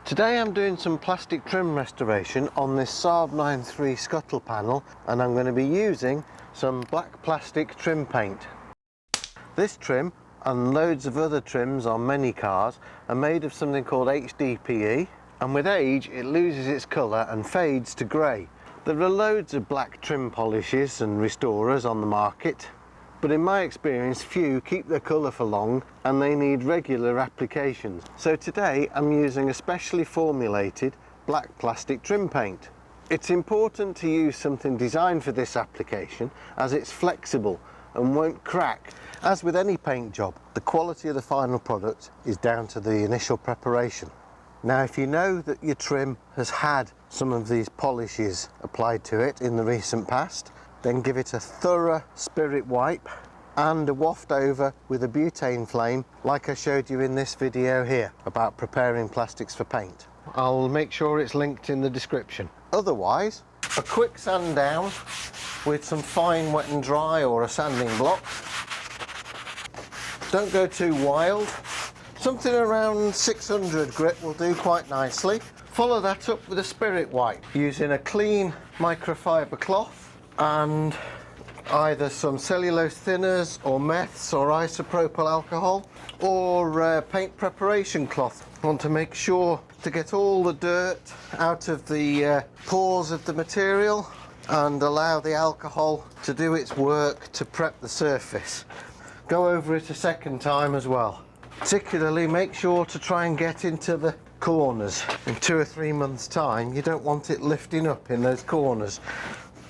Today I'm doing some plastic trim restoration on this Saab 9.3 scuttle panel, and I'm going to be using some black plastic trim paint. This trim and loads of other trims on many cars are made of something called HDPE, and with age it loses its colour and fades to grey. There are loads of black trim polishes and restorers on the market, but in my experience few keep their colour for long and they need regular applications. So today I'm using a specially formulated black plastic trim paint. It's important to use something designed for this application as it's flexible and won't crack. As with any paint job, the quality of the final product is down to the initial preparation. Now, if you know that your trim has had some of these polishes applied to it in the recent past, then give it a thorough spirit wipe and a waft over with a butane flame like I showed you in this video here about preparing plastics for paint. I'll make sure it's linked in the description. Otherwise, a quick sand down with some fine wet and dry or a sanding block. Don't go too wild. Something around 600 grit will do quite nicely. Follow that up with a spirit wipe using a clean microfiber cloth and either some cellulose thinners or meths or isopropyl alcohol or paint preparation cloth. I want to make sure to get all the dirt out of the pores of the material and allow the alcohol to do its work to prep the surface. Go over it a second time as well. Particularly make sure to try and get into the corners. In 2 or 3 months time you don't want it lifting up in those corners,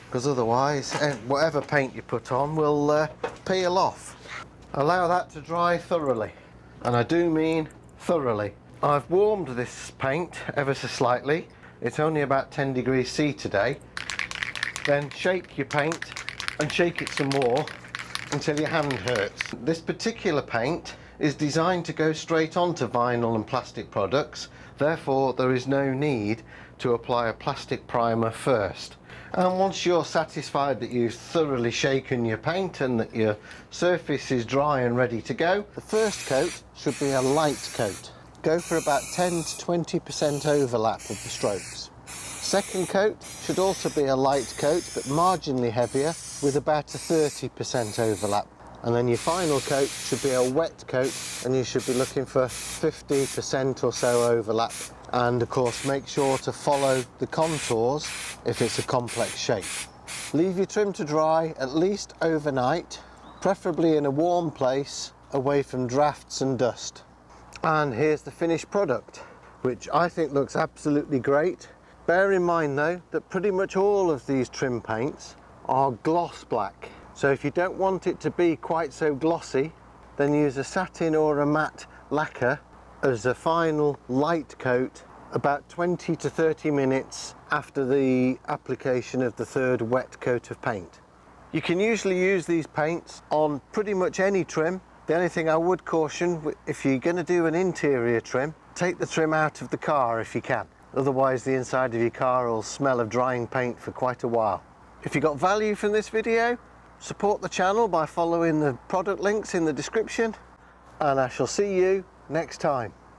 because otherwise whatever paint you put on will peel off. Allow that to dry thoroughly, and I do mean thoroughly. I've warmed this paint ever so slightly. It's only about 10 degrees C today. Then shake your paint and shake it some more until your hand hurts. This particular paint is designed to go straight onto vinyl and plastic products, therefore there is no need to apply a plastic primer first. And once you're satisfied that you've thoroughly shaken your paint and that your surface is dry and ready to go, the first coat should be a light coat. Go for about 10 to 20% overlap of the strokes. Second coat should also be a light coat but marginally heavier with about a 30% overlap. And then your final coat should be a wet coat, and you should be looking for 50% or so overlap. And of course make sure to follow the contours if it's a complex shape. Leave your trim to dry at least overnight, preferably in a warm place away from drafts and dust. And here's the finished product, which I think looks absolutely great. Bear in mind though that pretty much all of these trim paints are gloss black. So if you don't want it to be quite so glossy, then use a satin or a matte lacquer as a final light coat about 20 to 30 minutes after the application of the third wet coat of paint. You can usually use these paints on pretty much any trim. The only thing I would caution, if you're going to do an interior trim, take the trim out of the car if you can. Otherwise the inside of your car will smell of drying paint for quite a while. If you got value from this video, support the channel by following the product links in the description, and I shall see you next time.